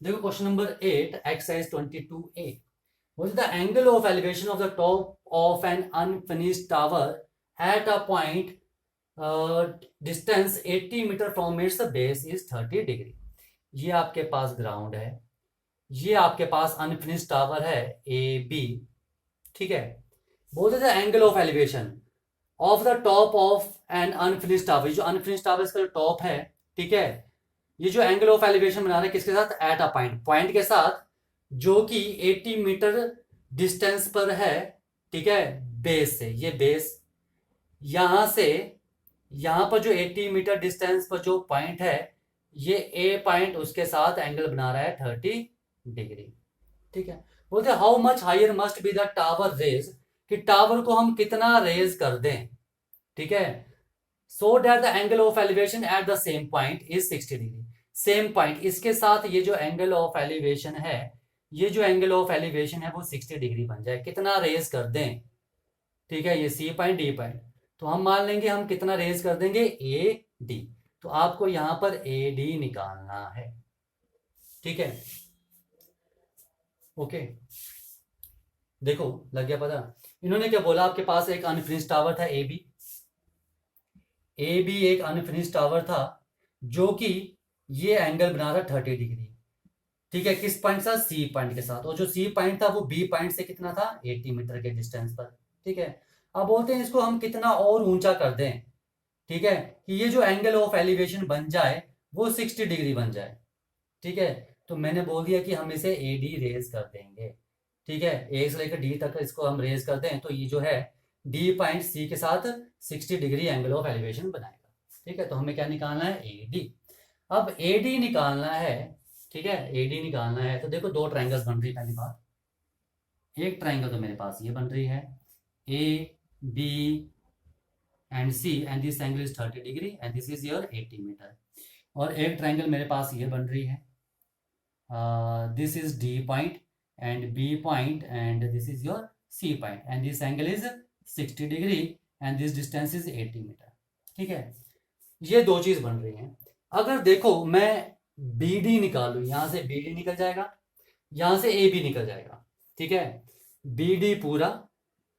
देखो question number 8 exercise 22A। What is the angle of elevation of the top of an unfinished tower at a point distance 80 metre from its base is 30 degree. ये आपके पास ground है, ये आपके पास unfinished tower है A B, ठीक है। बोलते थे angle of elevation of the top of an unfinished tower, जो अनफिनिश्ड टावर इसका जो टॉप है, ठीक है। ये जो एंगल ऑफ एलिवेशन बना रहा है किसके साथ, एट अ पॉइंट, पॉइंट के साथ जो कि 80 मीटर डिस्टेंस पर है, ठीक है, बेस से। ये बेस यहां से यहां पर जो 80 मीटर डिस्टेंस पर जो पॉइंट है, ये ए पॉइंट उसके साथ एंगल बना रहा है 30 डिग्री, ठीक है। बोलते हैं how much higher must be the tower raise, कि टावर को हम कितना रेज कर दें, ठीक है, so that the angle of elevation at the same point is 60 degree. Same point इसके साथ ये जो एंगल ऑफ एलिवेशन है, ये जो एंगल ऑफ एलिवेशन है वो 60 डिग्री बन जाए। कितना रेज कर दें, ठीक है, ये सी पॉइंट डी पॉइंट, तो हम मान लेंगे हम कितना रेज कर देंगे, ए डी। तो आपको यहां पर ए डी निकालना है, ठीक है, ओके। देखो लग गया पता। इन्होंने क्या बोला, आपके पास एक अनफिनिश्ड टावर था ए बी, ए बी एक अनफिनिश्ड टावर था जो कि ये एंगल बना रहा 30 डिग्री, ठीक है। किस पॉइंट से, सी पॉइंट के साथ। और जो सी पॉइंट था वो बी पॉइंट से कितना था, 80 मीटर के डिस्टेंस पर, ठीक है। अब बोलते हैं इसको हम कितना और ऊंचा कर दें, ठीक है, कि ये जो एंगल ऑफ एलिवेशन बन जाए वो 60 डिग्री बन जाए, ठीक है। तो मैंने बोल दिया कि हम इसे ए डी रेज कर देंगे, ठीक है। ए से लेकर डी तक इसको हम रेज कर दें तो ये जो है डी पॉइंट सी के साथ 60 डिग्री एंगल ऑफ एलिवेशन बनाएगा, ठीक है। तो हमें क्या निकालना है, ए डी। अब ए डी निकालना है, ठीक है, ए डी निकालना है। तो देखो दो ट्राइंगल्स बन रही है। पहली बात, एक ट्राइंगल तो मेरे पास ये बन रही है A B and C and this angle is 30 degree and this is your 80 metre. और एक ट्राइंगल मेरे पास ये बन रही है, this is D point and B point and this is your C point and this angle is 60 degree and this distance is 80 metre, ठीक है। ये दो चीज बन रही हैं। अगर देखो मैं बी डी निकालू, यहां से बी डी निकल जाएगा, यहां से ए बी निकल जाएगा, ठीक है। बी डी पूरा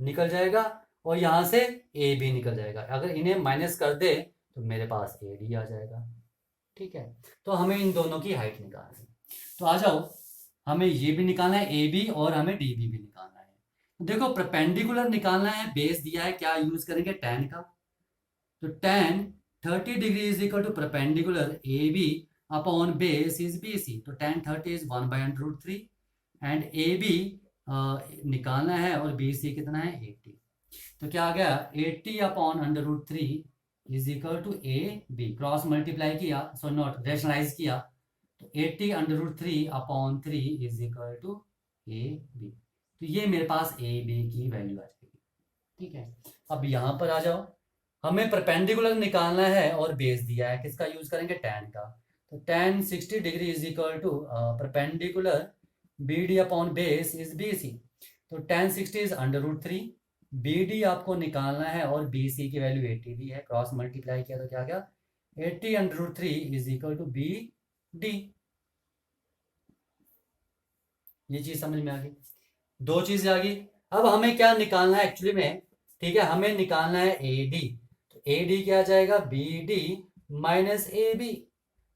निकल जाएगा और यहां से ए बी निकल जाएगा। अगर इन्हें माइनस कर दे तो मेरे पास ए डी आ जाएगा, ठीक है। तो हमें इन दोनों की हाइट निकालनी है। तो आ जाओ, हमें ये भी निकालना है ए बी और हमें डी बी भी निकालना है। तो देखो परपेंडिकुलर निकालना है, बेस दिया है, क्या यूज करेंगे, टेन का। तो tan 30 degree is equal to perpendicular A B upon base is B C. तो tan 30 is 1/√3 and A B निकालना है और बी सी कितना है, 80। तो क्या आ गया, 80 upon √3 is equal to A B. Cross multiply किया, सो नॉट रेशनलाइज किया, तो 80 √3/3 is equal to A B. तो ये मेरे पास ए बी की वैल्यू आ जाएगी, ठीक है। अब यहां पर आ जाओ, हमें परपेंडिकुलर निकालना है और बेस दिया है, किसका यूज करेंगे, टेन का। तो tan 60 degree is equal to perpendicular B D upon base is B C. तो टेन 60 इज √3, बी डी आपको निकालना है और बी सी की वैल्यू 80 दी है। क्रॉस मल्टीप्लाई किया तो क्या आ गया, 80 √3 is equal to B D. ये चीज समझ में आ गई, दो चीजें आ गई। अब हमें क्या निकालना है एक्चुअली में, ठीक है, हमें निकालना है ए डी। तो ए डी क्या आ जाएगा, B D minus A B.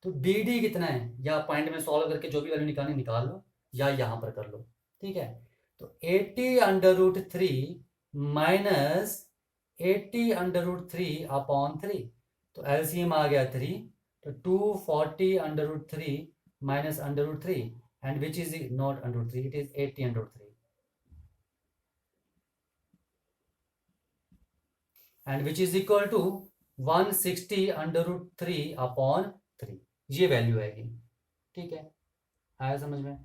तो बी डी कितना है, या पॉइंट में सॉल्व करके जो भी वैल्यू निकालनी निकाल लो या यहां पर कर लो, ठीक है। तो 80 √3 माइनस 80 √3/3। तो एलसीएम आ गया 3। तो 240 √3 minus √3 and which is not √3, it is 80 √3 and which is equal to 160 √3/3। ये वैल्यू आएगी, ठीक है, आया समझ में।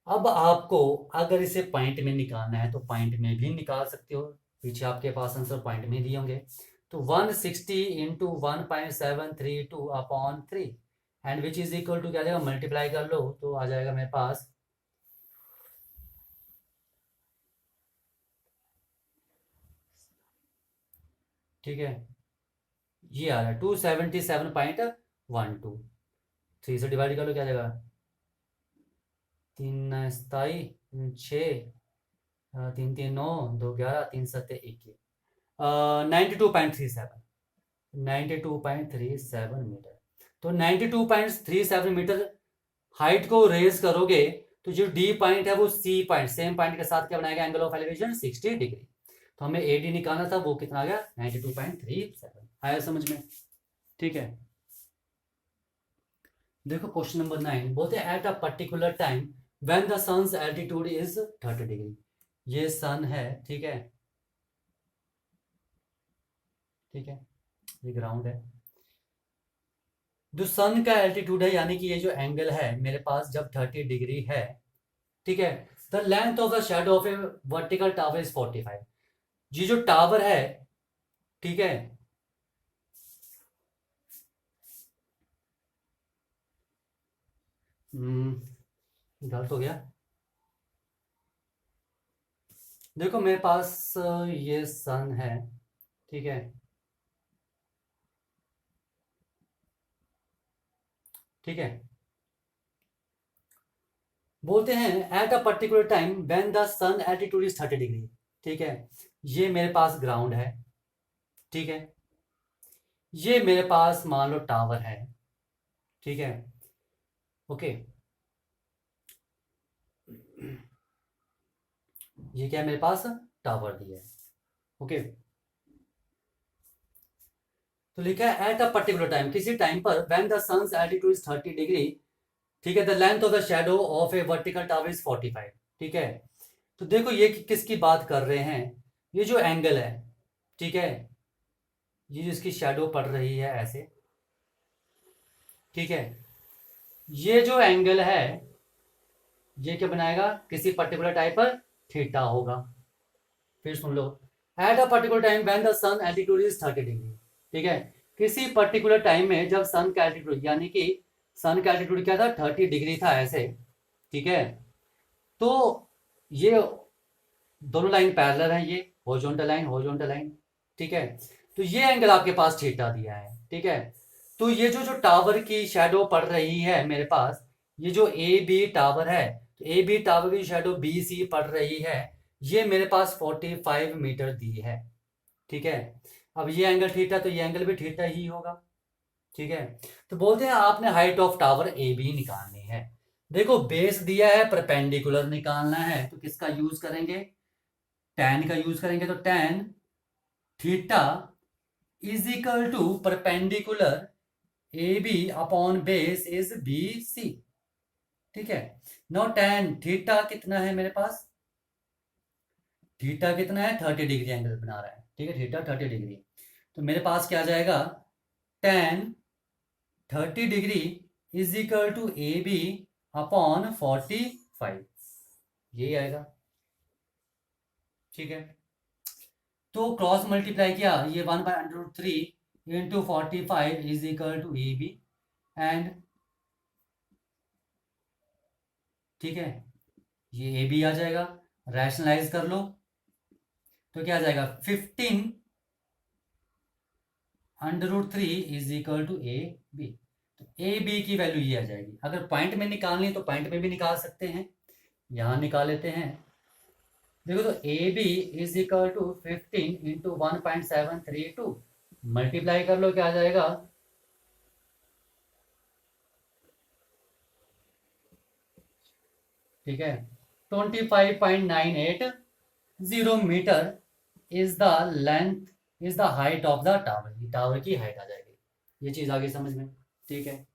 अब आपको अगर इसे पॉइंट में निकालना है तो पॉइंट में भी निकाल सकते हो, पीछे आपके पास आंसर पॉइंट में दिए होंगे। तो 160 into 1.732/3 and which is equal to क्या जाएगा, मल्टीप्लाई कर लो तो आ जाएगा मेरे पास, ठीक है, ये आ रहा है 277.12। 3 से डिवाइड कर लो, क्या आ जाएगा, 3 27 6, 3 3 9, 2 11, 3 7 21, 92.37, 92.37 मीटर। तो 92.37 मीटर हाइट को रेज करोगे तो जो डी पॉइंट है वो सी पॉइंट, सेम पॉइंट के साथ क्या बनाएगा, एंगल ऑफ एलिवेशन 60 डिग्री। तो हमें एडी निकालना था, वो कितना आ गया, 92.37। आया समझ में? ठीक है। देखो क्वेश्चन नंबर 9, बोलते हैं at a particular time when the sun's altitude is 30 degree. ये सन है, ठीक है, ठीक है, ये ग्राउंड है। जो सन का एल्टीट्यूड है, यानी कि ये जो एंगल है मेरे पास जब 30 डिग्री है, ठीक है, the length of the shadow of a vertical tower is 45। ये जो टावर है, ठीक है, गलत हो गया। देखो मेरे पास ये सन है, ठीक है, ठीक है, बोलते हैं at a particular time when the sun altitude is 30 degree, ठीक है। ये मेरे पास ग्राउंड है, ठीक है, ये मेरे पास मान लो टावर है, ठीक है, ओके। ये क्या है, मेरे पास टावर दिया है, ओके। तो लिखा है एट अ पर्टिकुलर टाइम, किसी टाइम पर when the sun's altitude is 30 degree, ठीक है, the length of the shadow of a vertical tower is 45, ठीक है। तो देखो ये किसकी बात कर रहे हैं, ये जो एंगल है, ठीक है, ये जो इसकी शैडो पड़ रही है ऐसे, ठीक है, ये जो एंगल है ये क्या बनाएगा, किसी पर्टिकुलर टाइप पर थीटा होगा। फिर सुन लो, at a particular time when the sun altitude is 30 degree, ठीक है, किसी पर्टिकुलर टाइम में जब सन का एल्टीट्यूड, यानी कि सन का एल्टीट्यूड क्या था, 30 डिग्री था ऐसे, ठीक है। तो ये दोनों लाइन पैरेलल है, ये हॉरिजॉन्टल लाइन, ठीक है। तो ये एंगल आपके पास थीटा दिया है, ठीक है। तो ये जो जो टावर की शैडो पड़ रही है मेरे पास, ये जो ए बी टावर है, तो ए बी टावर की शैडो बी सी पड़ रही है, ये मेरे पास 45 मीटर दी है, ठीक है। अब ये एंगल थीटा, तो ये एंगल भी थीटा ही होगा, ठीक है। तो बोलते हैं आपने height of tower A B निकालनी है। देखो बेस दिया है, परपेंडिकुलर निकालना है, तो किसका यूज करेंगे, tan का यूज करेंगे। तो tan theta is equal to perpendicular A B upon base is B C, ठीक है। नो tan थीटा कितना है मेरे पास, थीटा कितना है, 30 डिग्री एंगल बना रहा है, ठीक है, थीटा 30 डिग्री। तो मेरे पास क्या आ जाएगा, tan 30 degree is equal to A B upon 45, यही आएगा, ठीक है। तो क्रॉस मल्टीप्लाई किया, ये 1/√3 into 45 is equal to A B, and ठीक है, ये ए बी आ जाएगा, रैशनलाइज कर लो तो क्या आ जाएगा, 15√3 is equal to A B. तो ए बी की वैल्यू ये आ जाएगी। अगर पॉइंट में निकालनी तो पॉइंट में भी निकाल सकते हैं, यहां निकाल लेते हैं। देखो तो A B is equal to 15 into 1.732, multiply कर लो, क्या आ जाएगा, ठीक है, 25.980 metre is the length, is the height of the tower. Tower की हाइट आ जाएगी, ये चीज आगे समझ में, ठीक है।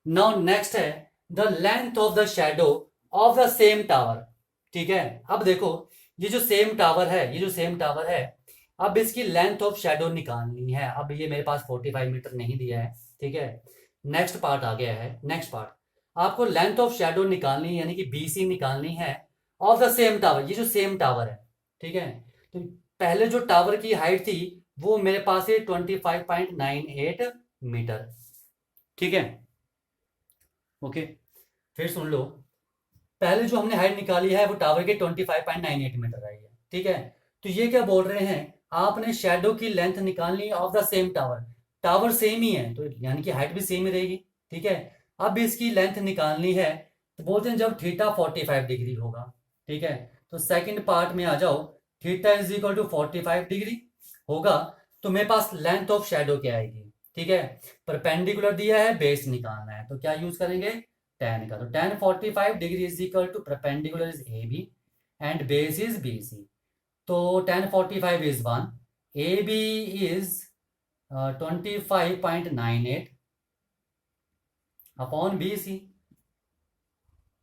नाउ नेक्स्ट है the length of the shadow of the same tower, ठीक है। अब देखो ये जो सेम टावर है, ये जो सेम टावर है, अब इसकी लेंथ ऑफ शैडो निकालनी है। अब ये मेरे पास 45 मीटर नहीं दिया है, ठीक है। नेक्स्ट पार्ट आ गया है, नेक्स्ट पार्ट, आपको लेंथ ऑफ शैडो निकालनी है, यानी कि बीसी निकालनी है ऑफ द सेम टावर, ये जो सेम टावर है, ठीक है। तो पहले जो टावर की हाइट थी वो मेरे पास है 25.98 मीटर, ठीक है, ओके। फिर सुन लो, पहले जो हमने हाइट निकाली है वो टावर के 25.98 मीटर आई है, ठीक है। तो ये क्या बोल रहे हैं, आपने शैडो की लेंथ निकालनी है of the same tower, tower same ही है तो यानी कि हाइट भी सेम ही रहेगी, ठीक है। अब इसकी लेंथ निकालनी है, तो बोलते हैं जब थीटा 45 डिग्री होगा, ठीक है, तो सेकंड पार्ट में आ जाओ, theta is equal to 45 degree होगा, तो मेरे पास लेंथ ऑफ शेडो क्या आएगी, ठीक है, परपेंडिकुलर दिया है, बेस निकालना है, तो क्या यूज करेंगे, tan का, तो tan 45 degree is equal to perpendicular is A B and base is B C, तो tan 45 is 1, A B is 25.98 upon B C,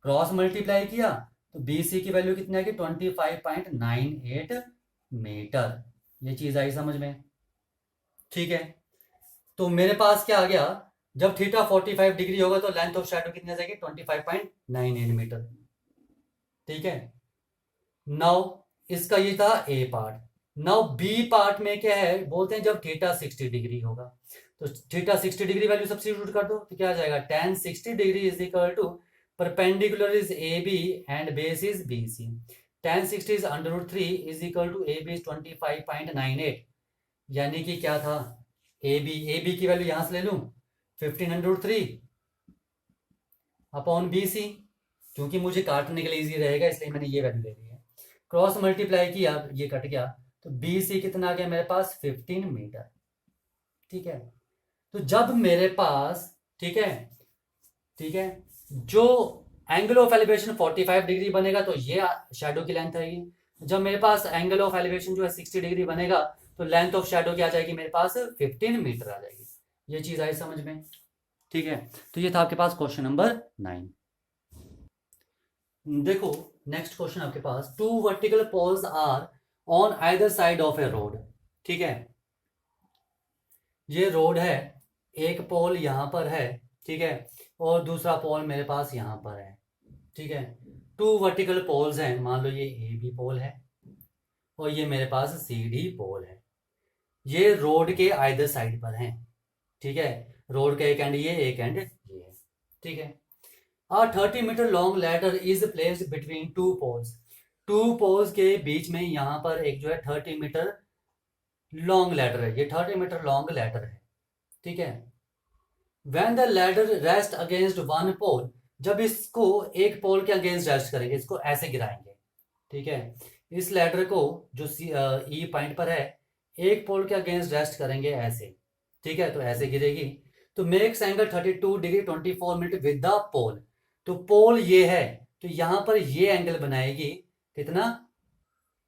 cross multiply किया तो बी सी की वैल्यू कितनी आएगी 25.98 मीटर, ये चीज आई समझ में, ठीक है, तो मेरे पास क्या आ गया, जब थीटा 45 डिग्री होगा तो लेंथ ऑफ शैडो कितनी आ जाएगी 25.98 मीटर, ठीक है। नाउ इसका ये था ए पार्ट, नाउ बी पार्ट में क्या है, बोलते हैं जब थीटा 60 डिग्री होगा, तो थीटा 60 डिग्री वैल्यू सब्स्टिट्यूट कर दो, तो क्या आ जाएगा tan 60 degree is equal to perpendicular is A B and base is B C, tan 60 is √3 is equal to A B is 25.98, यानी कि क्या था, ए बी की वैल्यू यहां से ले लूं 15√3 अपॉन बी सी, क्योंकि मुझे काटने के लिए इजी रहेगा इसलिए मैंने ये वैल्यू ले ली है, क्रॉस मल्टीप्लाई किया, ये कट गया, तो बी सी कितना आ गया मेरे पास 15 मीटर, ठीक है, तो जब मेरे पास, ठीक है, ठीक है, जो एंगल ऑफ एलिवेशन 45 डिग्री बनेगा तो ये शैडो की लेंथ आएगी, जब मेरे पास एंगल ऑफ एलिवेशन जो है 60 डिग्री बनेगा तो लेंथ ऑफ शैडो क्या आ जाएगी मेरे पास 15 मीटर आ जाएगी, ये चीज आई समझ में, ठीक है, तो ये था आपके पास क्वेश्चन नंबर 9। देखो नेक्स्ट क्वेश्चन आपके पास, 2 vertical poles are on either side of a road, ठीक है, ये रोड है, एक पोल यहां पर है, ठीक है, और दूसरा पोल मेरे पास यहां पर है, ठीक है, 2 वर्टिकल पोल्स हैं, मान लो ये ए बी पोल है और ये मेरे पास सी डी पोल है, ये रोड के आइदर साइड पर हैं, ठीक है, रोड का एक एंड ये, एक एंड ये है, ठीक है, A 30 metre long ladder is placed between two poles के बीच में यहाँ पर एक जो है 30 मीटर लॉन्ग लैडर है, ये 30 मीटर लॉन्ग लैडर है, ठीक है, when the ladder rest against one pole, जब इसको एक पोल के अगेंस्ट रेस्ट करेंगे, इसको ऐसे गिराएंगे, ठीक है, इस लैडर को जो ई पॉइंट पर है एक पोल के अगेंस्ट रेस्ट करेंगे ऐसे, ठीक है, तो ऐसे गिरेगी, तो makes angle 32 degree 24 minute with the pole, तो पोल ये है, तो यहां पर ये एंगल बनाएगी कितना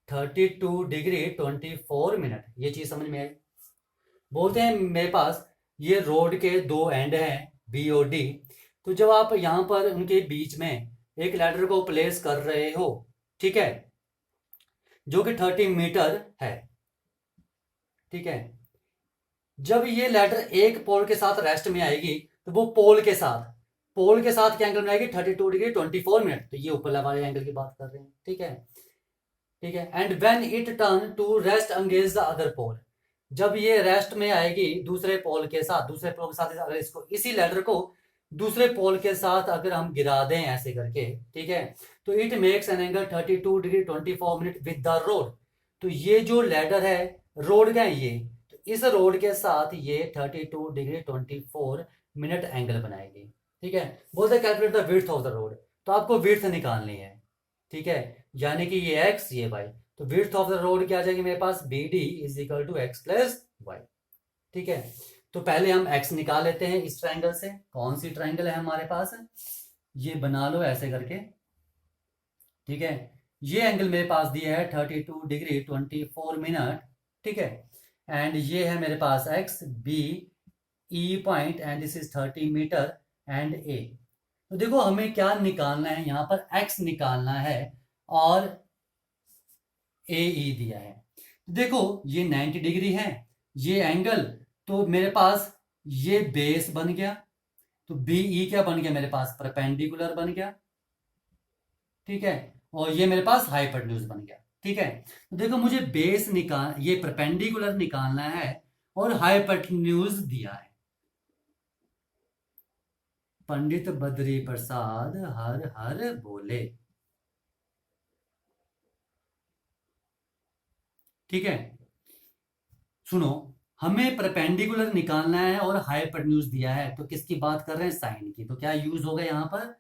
32 डिग्री 24 मिनट, ये चीज समझ में आई, बोलते हैं मेरे पास ये रोड के दो एंड हैं बी और डी, तो जब आप यहां पर उनके बीच में एक लैडर को प्लेस कर रहे हो, ठीक है, जो कि 30 मीटर है, ठीक है, जब ये लैडर एक पोल के साथ रेस्ट में आएगी तो वो पोल के साथ क्या एंगल बनाएगी 32 डिग्री 24 मिनट, तो ये ऊपर वाले एंगल की बात कर रहे हैं, ठीक है, ठीक है, and when it turn to rest against the other pole, जब ये रेस्ट में आएगी दूसरे पोल के साथ अगर इसको इसी लैडर को दूसरे पोल के साथ अगर हम गिरा दें ऐसे करके, ठीक है, तो it makes an angle 32 degree 24 minute with the road, तो ये जो लैडर है रोड का है ये, तो इस रोड के साथ ये 32 डिग्री 24 मिनट एंगल बनाएगी, ठीक है, बोलते calculate the width of the road, तो आपको विड्थ निकालनी है, ठीक है, यानी कि ये एक्स ये वाई, तो विड्थ ऑफ द रोड क्या आ जाएगी मेरे पास B D is equal to X plus Y, ठीक है, तो पहले हम एक्स निकाल लेते हैं इस ट्राइंगल से, कौन सी ट्राइंगल है हमारे पास, ये बना लो ऐसे करके, ठीक है, ये एंगल मेरे पास दिया है 32 डिग्री 24 मिनट, ठीक है, एंड ये है मेरे पास X B E point and this is 30 metre and A, तो देखो हमें क्या निकालना है, यहां पर एक्स निकालना है और ए ई दिया है, देखो ये 90 डिग्री है ये एंगल, तो मेरे पास ये बेस बन गया, तो बी ई क्या बन गया मेरे पास परपेंडिकुलर बन गया, ठीक है, और ये मेरे पास हाइपोटेन्यूज बन गया, ठीक है, तो देखो मुझे बेस ये परपेंडिकुलर निकालना है और हाइपोटेन्यूज दिया है, पंडित बद्री प्रसाद हर हर बोले, ठीक है, सुनो हमें परपेंडिकुलर निकालना है और हाइपोटेन्यूज दिया है, तो किसकी बात कर रहे हैं, साइन की। तो क्या यूज होगा यहाँ पर,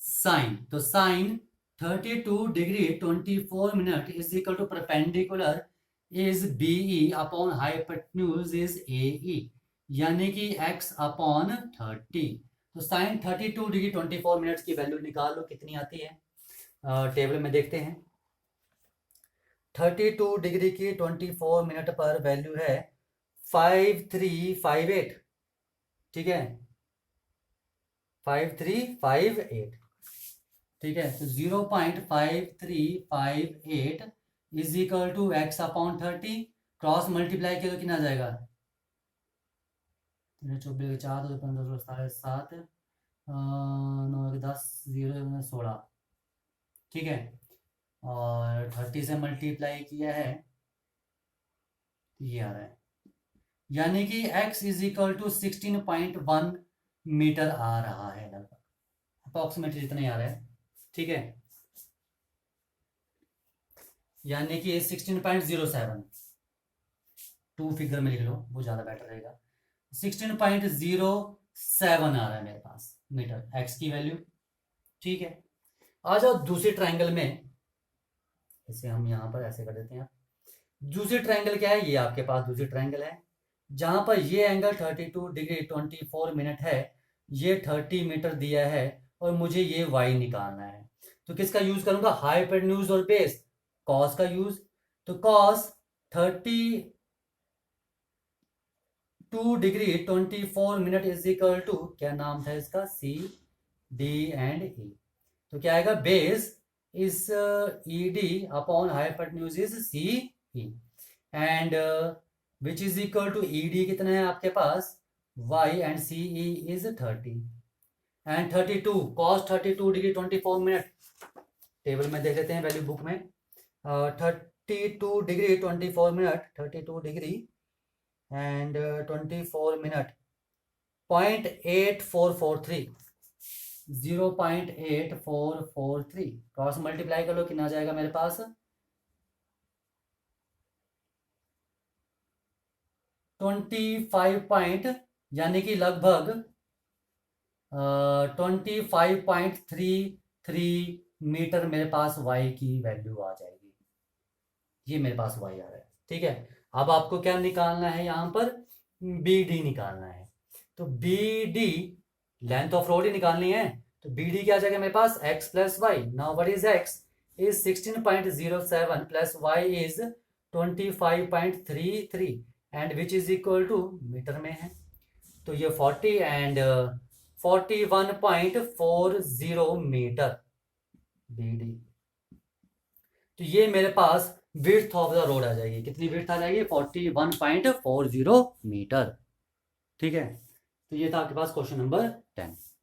साइन। तो sine 32 degree 24 minute is equal to perpendicular is BE upon hypotenuse is AE, यानी कि x अपॉन 30। तो साइन 32 डिग्री 24 मिनट्स की वैल्यू निकाल लो, कितनी आती है, टेबल में देखते हैं। 32 डिग्री की 24 मिनट पर वैल्यू है 5358, ठीक है, 5358, ठीक है। तो 0.5358 is equal to X upon 30, cross multiply किया तो कितना आ जाएगा, 24 4 2 15 7 9 10 0 16, ठीक है, और 30 से मल्टीप्लाई किया है तो ये आ रहा है, यानी कि x is equal to 16.1 metre आ रहा है, लगभग अप्रोक्सीमेटली इतना ही आ रहा है, ठीक है, यानी कि 16.07, 2 फिगर में लिख लो वो ज्यादा बेटर रहेगा। 16.07 आ रहा है मेरे पास मीटर x की वैल्यू, ठीक है। आ जाओ दूसरे ट्रायंगल में, इसे हम यहां पर ऐसे कर देते हैं। दूसरी ट्रायंगल क्या है, ये आपके पास दूसरी ट्रायंगल है जहां पर ये एंगल 32 डिग्री 24 मिनट है, ये 30 मीटर दिया है और मुझे ये y निकालना है। तो किसका यूज करूंगा, हाइपोटेन्यूज और बेस, कॉस का यूज। तो cos 32 degree 24 minute is equal to, क्या नाम था इसका, सी डी एंड ई। तो क्या आएगा, base is E D upon hypotenuse is C E, and which is equal to E D कितना है आपके पास, y and C E is 30 and 32 cos 32 degree 24 minute, table में देख लेते हैं वैल्यू बुक में। 32 degree 24 minute, 32 degree and 24 minute 0.8443, 0.8443, cross multiply कर लो कितना आ जाएगा मेरे पास, 25 पॉइंट, यानी कि लगभग 25.33 मीटर मेरे पास y की वैल्यू आ जाएगी, ये मेरे पास y आ रहा है, ठीक है। अब आपको क्या निकालना है, यहाँ पर बी डी निकालना है। तो B D length of road ही निकालनी है, तो बी डी क्या आ जाएगा मेरे पास, x plus Y. Now what is x, is 16.07 plus y is 25.33 and which is equal to metre में है, तो ये 40 एंड 41.40 मीटर बी डी। तो ये मेरे पास विड्थ ऑफ द रोड आ जाएगी, कितनी विड्थ आ जाएगी, 41.40 मीटर, ठीक है। तो ये था आपके पास क्वेश्चन नंबर 10।